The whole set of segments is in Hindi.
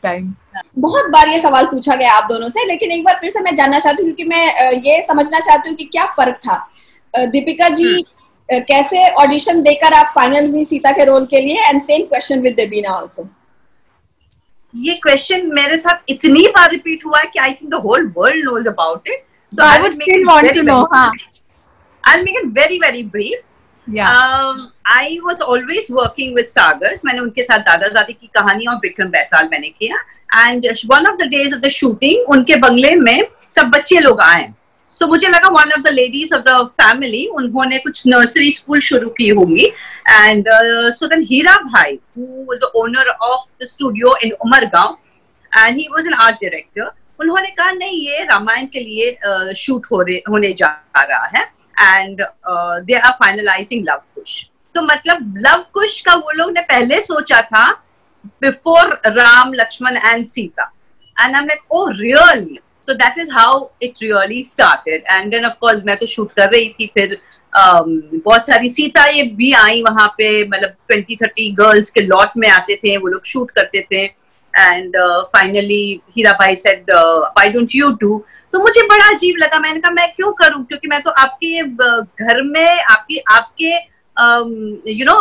टाइम। बहुत बार ये सवाल पूछा गया आप दोनों से, लेकिन एक बार फिर से मैं जानना चाहती हूँ, क्योंकि मैं ये समझना चाहती हूँ कि क्या फर्क था। दीपिका जी, कैसे ऑडिशन देकर आप फाइनल हुई सीता के रोल के लिए? And same question with Debina also. ये क्वेश्चन मेरे साथ इतनी बार रिपीट हुआ है कि I think the whole world knows about it, so I would still want to know. हाँ, I'll make it very very brief. I was always working with Sagars. मैंने उनके साथ दादा दादी की कहानी और विक्रम बैताल मैंने किया, and one of the days of the shooting उनके बंगले में सब बच्चे लोग आए, so मुझे लगा one of the ladies of the family उन्होंने कुछ नर्सरी स्कूल शुरू की होंगी, and so then Hira Bhai, who was the owner of the studio in Umargaon and he was an art director, उन्होंने कहा नहीं ये रामायण के लिए शूट होने जा रहा है, and they are finalizing Love Kush. तो मतलब Love Kush का वो लोग ने पहले सोचा था before Ram, Lakshman and Sita, and I'm like, oh really? So that is how it really started. And then of course मैं तो शूट कर रही थी, फिर बहुत सारी सीता ये भी आई वहां पे, मतलब 20-30 गर्ल्स के लॉट में आते थे, वो लोग शूट करते थे, and finally हीरा भाई said why don't you do? तो मुझे बड़ा अजीब लगा, मैंने कहा मैं क्यों करूं, क्योंकि मैं तो आपके घर में आपके you know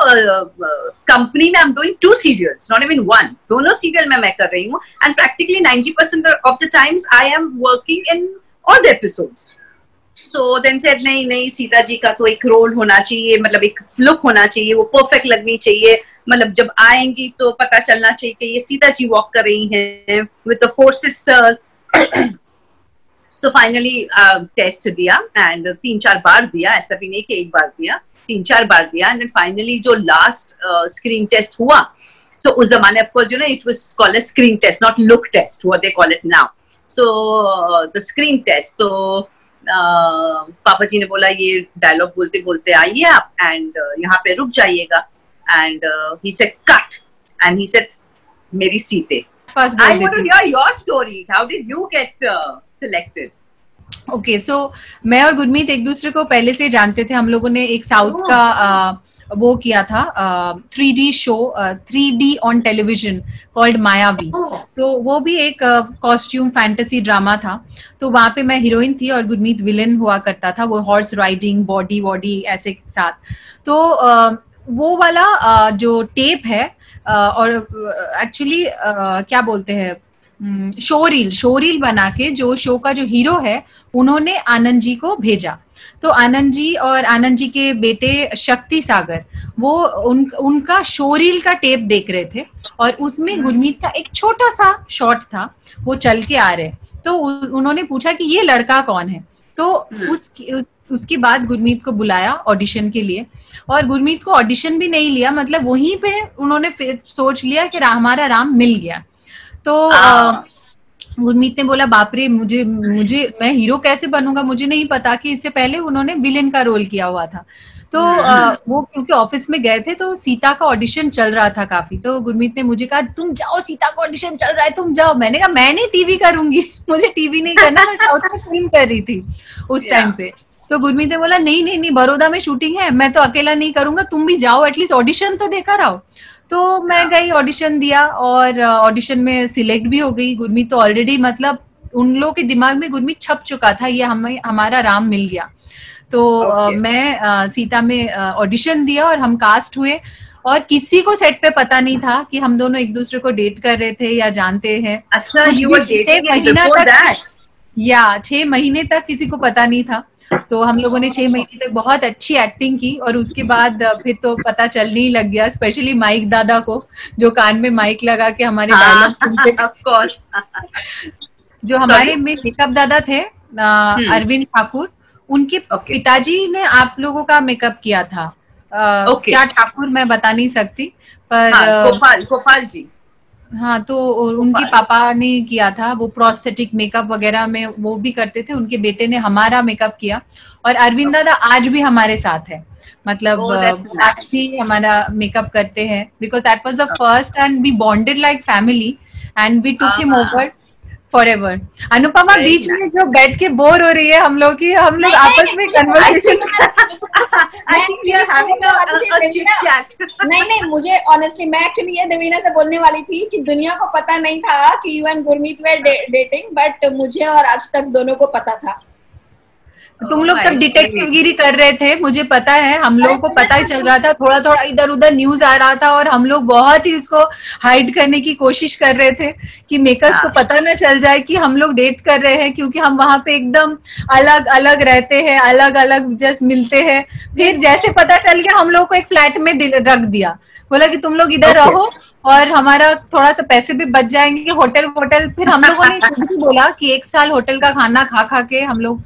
कंपनी में I'm doing 2 serials, not even 1, दोनों सीरियल में मैं कर रही हूँ, and practically 90% of the times I am working in all the episodes. So then said नहीं सीता जी का तो एक रोल होना चाहिए, मतलब एक लुक होना चाहिए, वो परफेक्ट लगनी चाहिए, मतलब जब आएंगी तो पता चलना चाहिए कि ये सीता जी वॉक कर रही हैं with the 4 sisters. So finally test दिया, and 3-4 बार दिया, ऐसा भी नहीं कि एक बार दिया, 3-4 बार दिया, and then finally जो लास्ट स्क्रीन टेस्ट हुआ, so उस जमाने of course you know it was called a screen test, not look test, what they call it now. So the screen test, तो पापा जी ने बोला ये डायलॉग बोलते बोलते आइए आप, and यहाँ पे रुक जाइएगा, and he said cut, and he said मेरी सीते. I want to hear your story. How did you get selected? Okay, so मैं और गुरमीत एक दूसरे को पहले से जानते थे। हम लोगों ने एक साउथ का वो किया था 3D show, 3D on television called मायावी। तो वो भी एक कॉस्ट्यूम फैंटेसी ड्रामा था। तो वहाँ पे मैं हीरोइन थी और गुरमीत विलन हुआ करता था, वो हॉर्स राइडिंग बॉडी वॉडी ऐसे साथ। तो वो वाला जो टेप है और एक्चुअली क्या बोलते हैं शोरील बना के जो शो का जो हीरो है उन्होंने आनंद जी को भेजा। तो आनंद जी और आनंद जी के बेटे शक्ति सागर वो उनका शोरील का टेप देख रहे थे और उसमें गुरमीत का एक छोटा सा शॉट था, वो चल के आ रहे। तो उन्होंने पूछा कि ये लड़का कौन है। तो उसके बाद गुरमीत को बुलाया ऑडिशन के लिए और गुरमीत को ऑडिशन भी नहीं लिया, मतलब वहीं पे उन्होंने फिर सोच लिया कि हमारा राम मिल गया। तो गुरमीत ने बोला बाप रे मुझे मैं हीरो कैसे बनूंगा, मुझे नहीं पता कि इससे पहले उन्होंने विलेन का रोल किया हुआ था। तो वो क्योंकि ऑफिस में गए थे तो सीता का ऑडिशन चल रहा था काफी। तो गुरमीत ने मुझे कहा तुम जाओ, सीता का ऑडिशन चल रहा है, तुम जाओ। मैंने कहा मैं नहीं टीवी करूंगी, मुझे टीवी नहीं करना, मैं साउथ में फिल्म कर रही थी उस टाइम पे। तो गुरमीत ने बोला नहीं बड़ौदा में शूटिंग है, मैं तो अकेला नहीं करूंगा, तुम भी जाओ, एटलीस्ट ऑडिशन तो देकर आओ। तो मैं गई, ऑडिशन दिया और ऑडिशन में सिलेक्ट भी हो गई। गुरमीत तो ऑलरेडी मतलब उन लोगों के दिमाग में गुरमीत छप चुका था, ये हमारा राम मिल गया। तो मैं सीता में ऑडिशन दिया और हम कास्ट हुए और किसी को सेट पे पता नहीं था कि हम दोनों एक दूसरे को डेट कर रहे थे या जानते हैं। अच्छा, you were dating before that? 6 महीने तक किसी को पता नहीं था। तो हम लोगों ने 6 महीने तक बहुत अच्छी एक्टिंग की और उसके बाद फिर तो पता चलने ही लग गया, स्पेशली माइक दादा को जो कान में माइक लगा के हमारे डायलॉग सुनते। ऑफ कोर्स जो हमारे में मेकअप दादा थे अरविंद ठाकुर, उनके पिताजी ने आप लोगों का मेकअप किया था। क्या ठाकुर मैं बता नहीं सकती, पर गोपाल जी। हाँ, तो उनके पापा ने किया था वो प्रोस्थेटिक मेकअप वगैरह में, वो भी करते थे। उनके बेटे ने हमारा मेकअप किया और अरविंद दादा आज भी हमारे साथ है, मतलब आज भी हमारा मेकअप करते हैं, because that was the first and we bonded like family and we took him over forever. Anupama बीच में जो बैठ के बोर हो रही है हम लोग की, हम लोग आपस में कन्वर्सेशन नहीं, मुझे ऑनेस्टली मैं एक्चुअली ये देवीना से बोलने वाली थी कि दुनिया को पता नहीं था कि you and Gurmeet way dating, but मुझे और आज तक दोनों को पता था। तुम लोग तब डिटेक्टिव गिरी कर रहे थे, मुझे पता है, हम लोगों को पता ही चल रहा था, थोड़ा थोड़ा इधर उधर न्यूज आ रहा था और हम लोग बहुत ही इसको हाइड करने की कोशिश कर रहे थे कि मेकर्स को पता ना चल जाए कि हम लोग डेट कर रहे हैं, क्योंकि हम वहां पे एकदम अलग अलग रहते हैं, अलग अलग जस्ट मिलते हैं। फिर जैसे पता चल गया हम लोग को एक फ्लैट में रख दिया, बोला कि तुम लोग इधर रहो और हमारा थोड़ा सा पैसे भी बच जाएंगे, होटल। फिर हम लोगों ने खुद भी बोला कि 1 साल होटल का खाना खा खा के हम लोग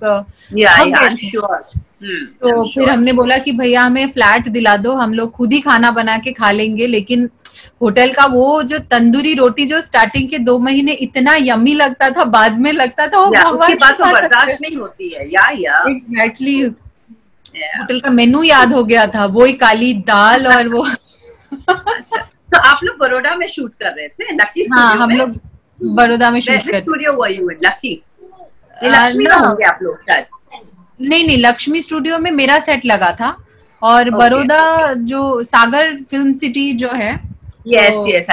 तो फिर हमने बोला कि भैया हमें फ्लैट दिला दो, हम लोग खुद ही खाना बना के खा लेंगे। लेकिन होटल का वो जो तंदूरी रोटी जो स्टार्टिंग के 2 महीने इतना यम्मी लगता था, बाद में लगता था उसके बाद तो बर्दाश्त नहीं होती है। एग्जैक्टली होटल का मेनू याद हो गया था, वो ही काली दाल और वो तो आप लोग बड़ौदा में शूट कर रहे थे? Lucky studio? हाँ, हम लोग बड़ौदा में शूट कर स्टूडियो हुआ यू लकी? लक्ष्मी में होंगे आप लोग शायद? नहीं, लक्ष्मी स्टूडियो में मेरा सेट लगा था और बड़ौदा जो सागर फिल्म सिटी जो है, यस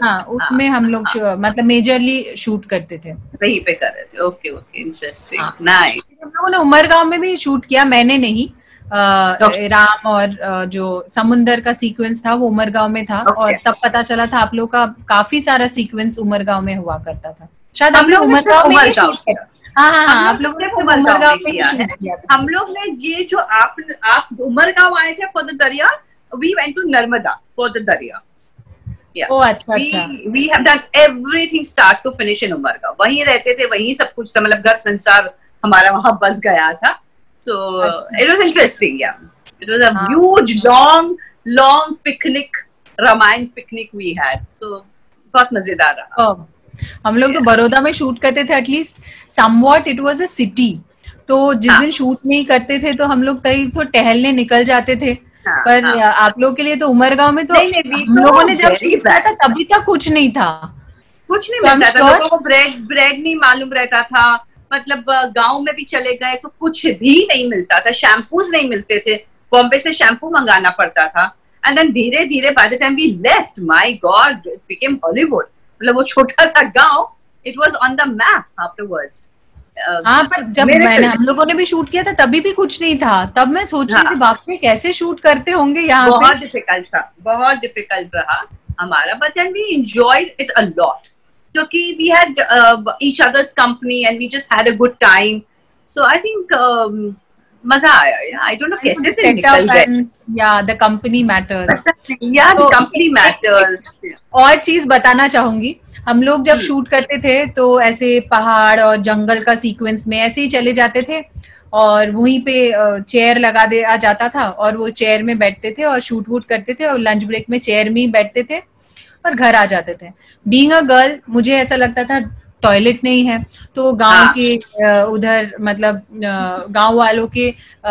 हाँ, उसमें हम लोग मतलब मेजरली शूट करते थे, वहीं पे कर रहे थे। Okay interesting, nice. हम लोगों ने उमरगांव में भी शूट किया, मैंने नहीं। राम और जो समुंदर का सीक्वेंस था वो उमरगांव में था। और तब पता चला था आप लोग का काफी सारा सीक्वेंस उमरगांव में हुआ करता था, शायद हम लोग उमरगांव में हाँ, आप लोगों ने उमरगांव में शूट किया था। हम लोग ने ये जो आप उमरगांव आए थे for the dariya, we went to Narmada for the dariya. अच्छा। We have done everything start to finish in Umargaon, वहीं रहते थे, वहीं सब कुछ था, मतलब घर संसार हमारा वहां बस गया था। So it was interesting, yeah. It was a huge, long picnic, Ramayan picnic we had. So बहुत मजेदार रहा। हम लोग तो बड़ौदा में शूट करते थे, at least somewhat it was a city. तो जिस दिन शूट नहीं करते थे तो हम लोग तभी तो टहलने निकल जाते थे। पर आप लोग के लिए तो उमरगांव में तो हम लोगों ने जब शूट किया था तभी तक कुछ नहीं था, कुछ नहीं मिलता था लोगों को, ब्रेड नहीं मालूम रहता था, मतलब गांव में भी चले गए तो कुछ भी नहीं मिलता था, शैम्पूज नहीं मिलते थे, बॉम्बे से शैम्पू मंगाना पड़ता था। एंड देन धीरे धीरे by the time we left, my god, it became Hollywood. मतलब वो छोटा सा गांव, it was on the map afterwards. हाँ, पर जब हम लोगों ने भी शूट किया था तभी भी कुछ नहीं था। तब मैं सोच रही थी बाप रे कैसे शूट करते होंगे यहाँ पे। बहुत डिफिकल्ट था, बहुत डिफिकल्ट रहा हमारा, but then we enjoyed it a lot क्योंकि we had each other's company and we just had a good time. So I think मजा आया। Yeah, I don't know कैसे से निकल गए। Yeah, the company matters. Yeah, the company matters. और चीज बताना चाहूंगी, हम लोग जब शूट करते थे तो ऐसे पहाड़ और जंगल का सीक्वेंस में ऐसे ही चले जाते थे और वहीं पे चेयर लगा दिया जाता था और वो चेयर में बैठते थे और शूट वूट करते थे और लंच ब्रेक में चेयर में ही बैठते थे और घर आ जाते थे। बीइंग अ गर्ल मुझे ऐसा लगता था टॉयलेट नहीं है तो गांव के उधर मतलब गांव वालों के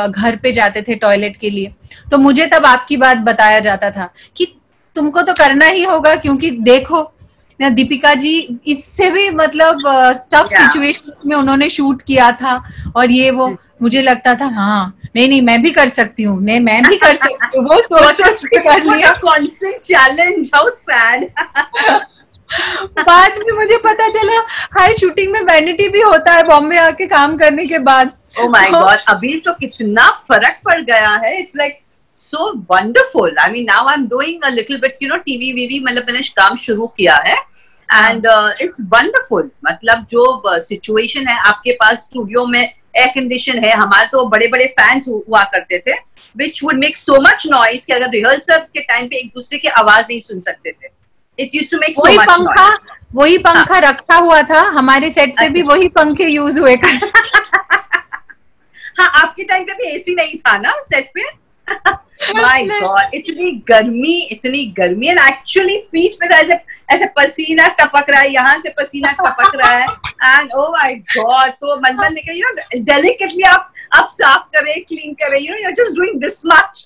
घर पे जाते थे टॉयलेट के लिए। तो मुझे तब आपकी बात बताया जाता था कि तुमको तो करना ही होगा क्योंकि देखो दीपिका जी इससे भी मतलब टफ सिचुएशंस में उन्होंने शूट किया था और ये वो। मुझे लगता था हाँ नहीं मैं भी कर सकती हूँ, नहीं मैं भी कर सकती हूँ। वो सोच के कर लिया। Constant challenge, how sad. बाद में मुझे पता चला हाई शूटिंग में वैनिटी भी होता है बॉम्बे आके काम करने के बाद। ओह माय गॉड, अभी तो कितना फर्क पड़ गया है। It's like so wonderful. I mean now I'm doing a little bit, TV वीवी मतलब मैंने काम शुरू किया है and it's wonderful. मतलब जो सिचुएशन है आपके पास स्टूडियो में एयर कंडीशन है, हमारे तो बड़े बड़े फैंस हुआ करते थे which would make so much noise कि अगर रिहर्सल के टाइम पे एक दूसरे की आवाज नहीं सुन सकते थे। It used to make so much noise. वही पंखा रखा हुआ था हमारे सेट पे भी, वही पंखे यूज हुए। हाँ, आपके टाइम पे भी एसी नहीं था ना सेट पे। My God, इतनी गर्मी एंड एक्चुअली पीठ पे ऐसे पसीना टपक रहा है, यहाँ से पसीना टपक रहा है एंड ओह माय गॉड। तो मन निकल डेलिकेटली आप साफ करे, क्लीन करे, you're just doing this much.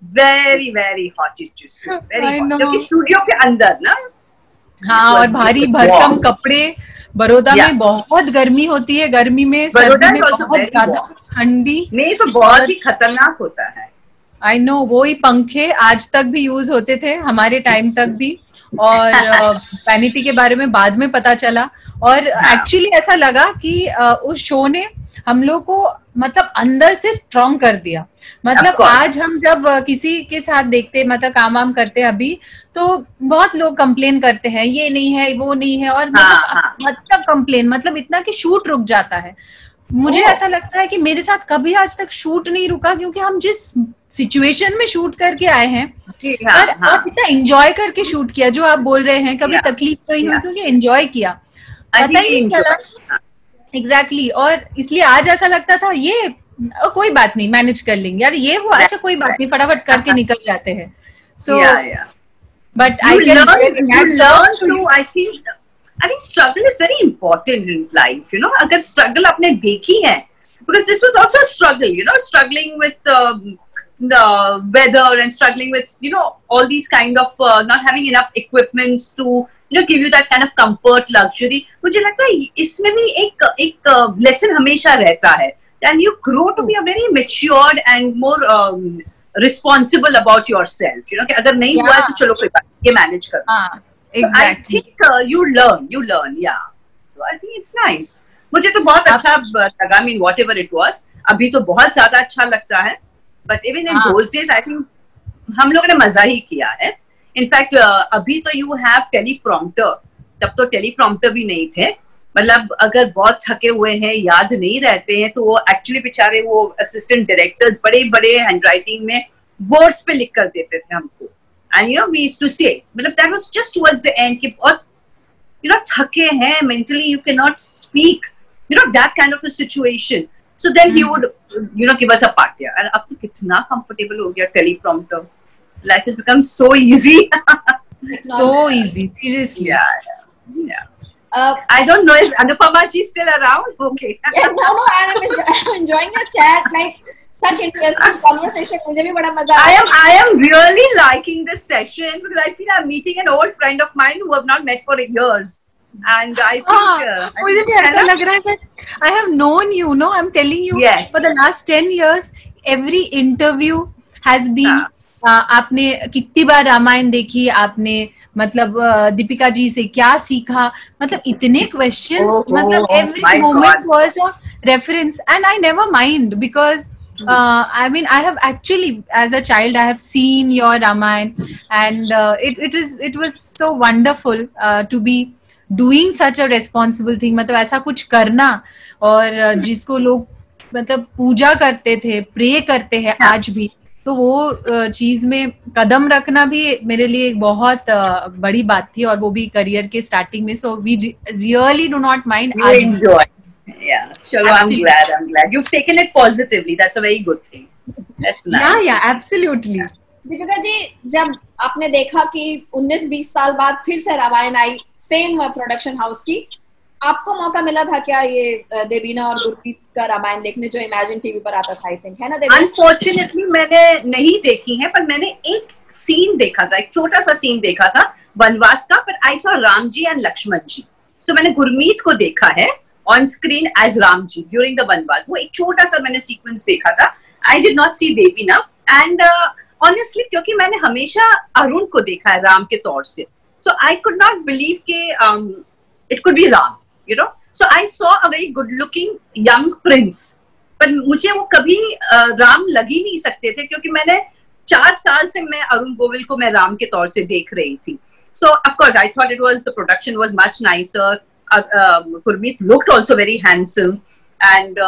Very very hot it used to be, very hot। क्योंकि स्टूडियो के अंदर ना। हाँ, और भारी भरकम कपड़े, बड़ौदा में बहुत गर्मी होती है, गर्मी में सर्दी में बहुत ज्यादा ठंडी में तो बहुत ही खतरनाक होता है। आई नो, वो ही पंखे आज तक भी यूज होते थे हमारे टाइम तक भी, और वैनिटी के बारे में बाद में पता चला। और एक्चुअली ऐसा लगा कि उस शो ने हम लोग को मतलब अंदर से स्ट्रॉन्ग कर दिया। मतलब आज हम जब किसी के साथ देखते, मतलब काम वाम करते अभी, तो बहुत लोग कंप्लेन करते हैं ये नहीं है वो नहीं है, और मतलब कंप्लेन मतलब इतना कि शूट रुक जाता है। मुझे ऐसा लगता है कि मेरे साथ कभी आज तक शूट नहीं रुका, क्योंकि हम जिस सिचुएशन में शूट करके आए हैं और इतना एंजॉय करके शूट किया, जो आप बोल रहे हैं कभी तकलीफ नहीं हुई क्योंकि एंजॉय किया, पता ही नहीं चला। एग्जैक्टली और इसलिए आज ऐसा लगता था ये कोई बात नहीं, मैनेज कर लेंगे यार, ये हुआ अच्छा कोई बात नहीं, फटाफट करके निकल जाते हैं। So but I think struggle is very important in life, you know. अगर struggle आपने देखी है, because this was also a struggle, you know, struggling with the weather and struggling with, you know, all these kind of not having enough equipments to, you know, give you that kind of comfort, luxury. मुझे लगता है इसमें भी एक lesson हमेशा रहता है, and you grow to be a very matured and more responsible about yourself, you know, कि अगर नहीं हुआ तो चलो कोई बात, ये manage करो। Exactly. I think you learn, yeah. So I think it's nice. मुझे तो बहुत अच्छा लगा, I mean whatever it was. अभी तो बहुत ज्यादा अच्छा लगता है, but even in those days I think हम लोगों ने मजा ही किया है। In fact अभी तो you have teleprompter, तब तो teleprompter भी नहीं थे। मतलब अगर बहुत थके हुए हैं, याद नहीं रहते हैं, तो वो एक्चुअली बेचारे वो असिस्टेंट डायरेक्टर बड़े बड़े हैंडराइटिंग में बोर्ड्स पे लिख कर देते थे हमको। And you know, we used to say, मतलब that was just towards the end कि बहुत, you know, थके हैं, mentally you cannot speak, you know, that kind of a situation. So then he would, you know, give us a part, yeah. And अब तो कितना comfortable हो गया teleprompter. Life has become so easy. So easy, seriously. Yeah. I don't know, is Anupama ji still around? Okay. Yeah, no, I'm enjoying your chat, like such interesting conversation. मुझे भी बड़ा मजा आया। I am really liking this session because I feel I'm meeting an old friend of mine who have not met for years, and I think मुझे भी ऐसा लग रहा है कि I have known you, no, I'm telling you, yes, for the last 10 years, every interview has been आपने कितनी बार रामायण देखी, आपने मतलब दीपिका जी से क्या सीखा, मतलब इतने क्वेश्चंस, मतलब every moment was a reference, and I never mind because I mean I have actually as a child I have seen your Ramayana, and it was so wonderful to be doing such a responsible thing, मतलब ऐसा कुछ करना, और जिसको लोग मतलब पूजा करते थे, प्रे करते हैं आज भी, तो वो चीज में कदम रखना भी मेरे लिए एक बहुत बड़ी बात थी, और वो भी करियर के स्टार्टिंग में। So we really do not mind, आज enjoy. Yeah, chalo, I'm glad you've taken it positively. That's a very good thing. That's nice. Yeah, absolutely. Deepika ji, जब आपने देखा कि 19-20 साल बाद फिर से रामायण आई सेम प्रोडक्शन हाउस की, आपको मौका मिला था क्या ये देवीना और गुरप्रीत का रामायण देखने, जो इमेजिन टीवी पर आता था, आई थिंक, है ना देवीना? अनफॉर्चुनेटली मैंने नहीं देखी है, पर मैंने एक सीन देखा था, एक छोटा सा सीन देखा था वनवास का, पर I saw Ram ji and Lakshman ji. So मैंने गुरमीत को देखा है on screen as Ram ji during the vanvas. वो एक छोटा सा मैंने सीक्वेंस देखा था। I did not see Devina, and honestly क्योंकि मैंने हमेशा अरुण को देखा है राम के तौर से, सो आई कुड नॉट बिलीव के it could be Ram, you know. So I saw a very good looking young prince, पर मुझे वो कभी राम लग ही नहीं सकते थे, क्योंकि मैंने 4 साल से मैं अरुण गोविल को मैं राम के तौर से देख रही थी। So of course I thought it was, the production was much nicer. Gurmeet looked also very handsome, and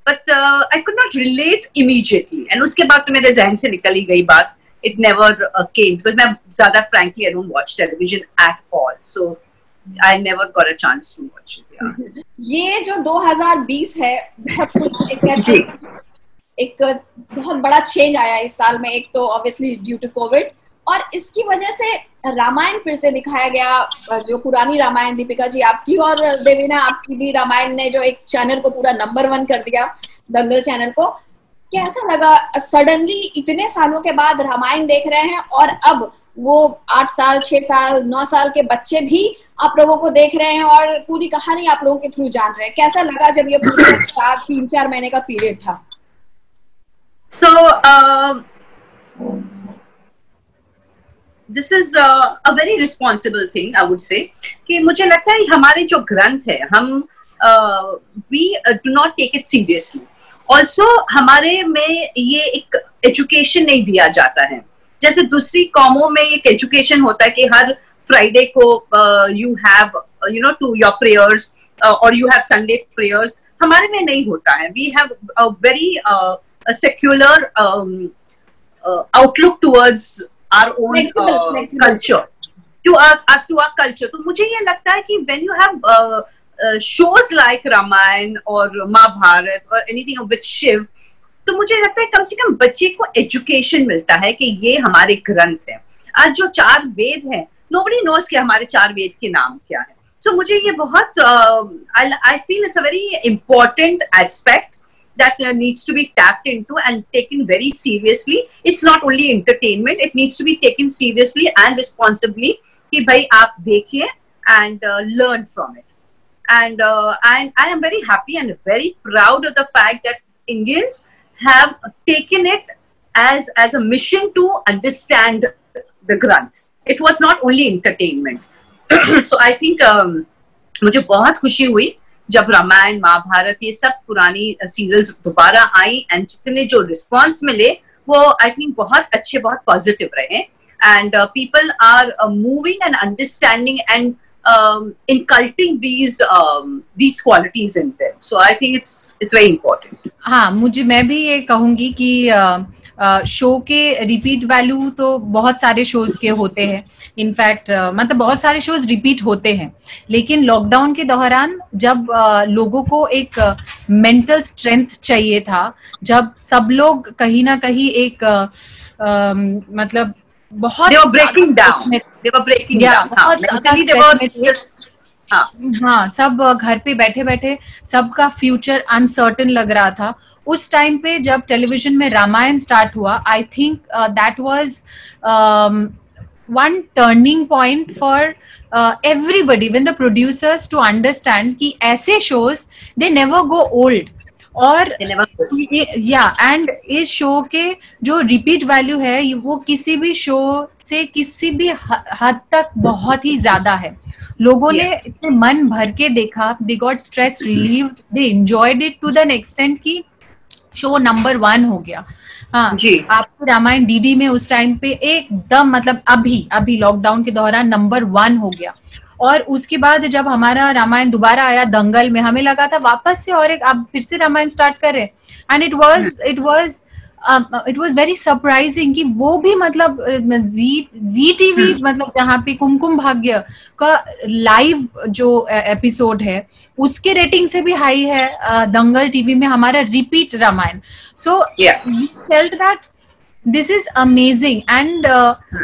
but I could not relate immediately. And उसके बाद तो मेरे ज़हन से निकल ही गई बात. It never came because मैं ज़्यादा frankly I don't watch television at all. So I never got a chance to watch it. Yeah. ये जो 2020 है, बहुत कुछ एक बहुत बड़ा चेंज आया इस साल में। एक तो ऑब्वियसली ड्यू टू कोविड, और इसकी वजह से रामायण फिर से दिखाया गया। जो पुरानी रामायण, दीपिका जी आपकी और देवीना आपकी भी रामायण ने जो एक चैनल को पूरा नंबर 1 कर दिया, दंगल चैनल को, कैसा लगा? सडनली इतने सालों के बाद रामायण देख रहे हैं, और अब वो 8 साल 6 साल 9 साल के बच्चे भी आप लोगों को देख रहे हैं और पूरी कहानी आप लोगों के थ्रू जान रहे हैं। कैसा लगा जब ये पूरे 3-4 महीने का पीरियड था? So this is a very responsible thing, I would say, कि मुझे लगता है हमारे जो ग्रंथ है हम we do not take it seriously. Also हमारे में ये एक एजुकेशन नहीं दिया जाता है, जैसे दूसरी कौमों में एक एजुकेशन होता है कि हर फ्राइडे को you have to your prayers or you have Sunday prayers. हमारे में नहीं होता है. We have a very a secular outlook towards our own flexible. Culture, to our culture. तो मुझे ये लगता है कि when you have shows like Ramayana or Mahabharata or anything of which Shiv, तो मुझे लगता है कम से कम बच्चे को एजुकेशन मिलता है कि ये हमारे ग्रंथ है. आज जो 4 वेद हैं, nobody knows कि हमारे 4 वेद के नाम क्या है. So मुझे ये बहुत I feel it's a very important aspect that needs to be tapped into and taken very seriously. It's not only entertainment, it needs to be taken seriously and responsibly कि भाई आप देखिए and learn from it. And I am very happy and very proud of the fact that Indians have taken it as a mission to understand the Granth. It was not only entertainment. So I think मुझे बहुत खुशी हुई जब रामायण महाभारत ये सब पुरानी सीरियल्स दोबारा आई एंड जितने जो रिस्पॉन्स मिले वो आई थिंक बहुत अच्छे, बहुत पॉजिटिव रहे and people are moving and understanding and inculcating these qualities in them. So I think it's very important. हाँ, मैं भी ये कहूंगी कि शो के रिपीट वैल्यू तो बहुत सारे शोज के होते हैं. इनफैक्ट मतलब बहुत सारे शोज रिपीट होते हैं, लेकिन लॉकडाउन के दौरान जब लोगों को एक मेंटल स्ट्रेंथ चाहिए था, जब सब लोग कहीं ना कहीं एक मतलब बहुत हाँ, सब घर पे बैठे बैठे सबका फ्यूचर अनसर्टेन लग रहा था. उस टाइम पे जब टेलीविजन में रामायण स्टार्ट हुआ, I think that was one turning point for everybody, when the producers to understand कि ऐसे shows they never go old. और एंड इस शो के जो रिपीट वैल्यू है वो किसी भी शो से किसी भी हद तक बहुत ही ज्यादा है. लोगों ने इतने मन भर के देखा, they got stress relieved, they enjoyed it to that extent की शो नंबर 1 हो गया. हाँ जी, आपको रामायण डीडी में उस टाइम पे एकदम मतलब अभी लॉकडाउन के दौरान नंबर 1 हो गया. और उसके बाद जब हमारा रामायण दोबारा आया दंगल में, हमें लगा था वापस से और एक आप फिर से रामायण स्टार्ट करें. And it was very surprising कि वो भी मतलब जी टीवी मतलब जहाँ पे कुमकुम भाग्य का लाइव जो एपिसोड है उसके रेटिंग से भी हाई है दंगल टीवी में हमारा repeat Ramayan. So we felt that this is amazing and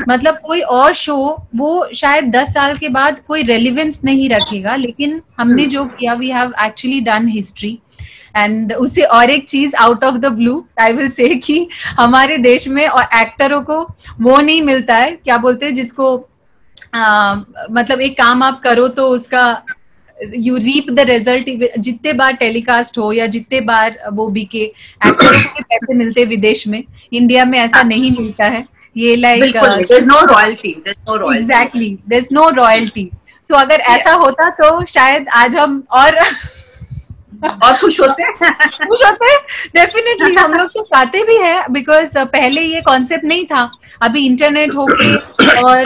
मतलब कोई और शो वो शायद 10 साल के बाद कोई रेलिवेंस नहीं रखेगा, लेकिन हमने जो किया we have actually done history. And उससे और एक चीज out of the blue I will say कि हमारे देश में और एक्टरों को वो नहीं मिलता है, क्या बोलते हैं जिसको मतलब एक काम आप करो तो उसका यू रीप द रिजल्ट. जितने बार टेलीकास्ट हो या जितने बार वो बिके, एक्टरों को पैसे मिलते विदेश में, इंडिया में ऐसा नहीं मिलता है. ये like exactly there is no royalty. So अगर ऐसा होता तो शायद आज हम और खुश होते डेफिनेटली. हम लोग तो चाहते भी है बिकॉज पहले ये कॉन्सेप्ट नहीं था. अभी इंटरनेट होके और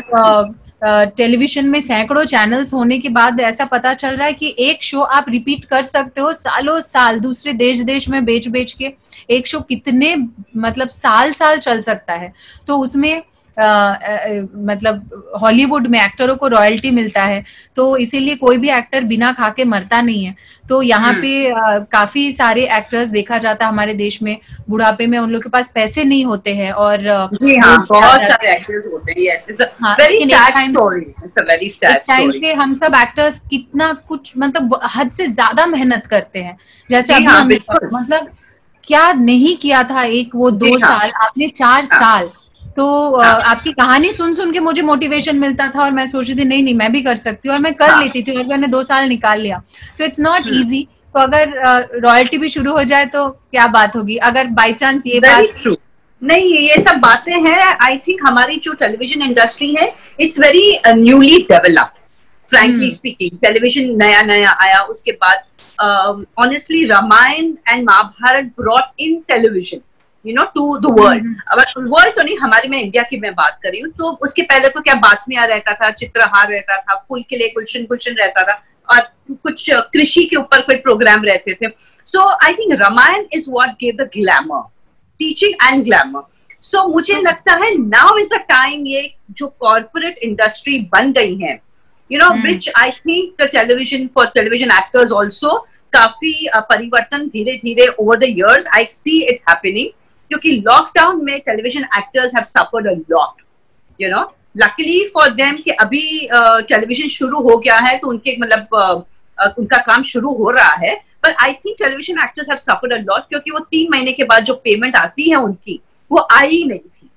टेलीविजन में सैकड़ों चैनल्स होने के बाद ऐसा पता चल रहा है कि एक शो आप रिपीट कर सकते हो सालों साल, दूसरे देश में बेच के एक शो कितने मतलब साल चल सकता है. तो उसमें मतलब हॉलीवुड में एक्टरों को रॉयल्टी मिलता है, तो इसीलिए कोई भी एक्टर बिना खा के मरता नहीं है. तो यहाँ पे काफी सारे एक्टर्स देखा जाता है हमारे देश में, बुढ़ापे में उन लोग के पास पैसे नहीं होते हैं और बहुत सारे एक्टर्स होते हैं. Yes, it's a very sad story. It's a very sad story. पे हम सब एक्टर्स कितना कुछ मतलब हद से ज्यादा मेहनत करते हैं. जैसे अभी मतलब क्या नहीं किया था एक वो 2 साल, आपने 4 साल तो आपकी कहानी सुन सुन के मुझे मोटिवेशन मिलता था और मैं सोच रही थी नहीं नहीं मैं भी कर सकती हूँ, और मैं कर लेती थी, और मैंने 2 साल निकाल लिया. So it's not easy. तो अगर रॉयल्टी भी शुरू हो जाए तो क्या बात होगी, अगर बाई चांस ये बात नहीं, ये सब बातें हैं. आई थिंक हमारी जो टेलीविजन इंडस्ट्री है it's very newly developed, frankly speaking. Television नया नया आया, उसके बाद honestly Ramayan and Mahabharat brought in television to the world. World तो नहीं, हमारी, मैं इंडिया की मैं बात कर रही हूँ. तो उसके पहले तो क्या बातमियां रहता था, चित्रहार रहता था, फूल के लिए गुलशन गुलशन रहता था, और कुछ कृषि के ऊपर कोई प्रोग्राम रहते थे. So I think Ramayan is what give the glamour, teaching and glamour. So मुझे लगता है नाउ इज द टाइम, ये जो कॉर्पोरेट इंडस्ट्री बन गई है, which I think the television actors also काफी परिवर्तन धीरे धीरे over the years I see it happening, क्योंकि लॉकडाउन में television actors have suffered a lot. Luckily for them कि अभी टेलीविजन शुरू हो गया है, तो उनके मतलब उनका काम शुरू हो रहा है. पर I think television actors have suffered a lot, क्योंकि वो 3 महीने के बाद जो पेमेंट आती है उनकी, वो आई नहीं थी.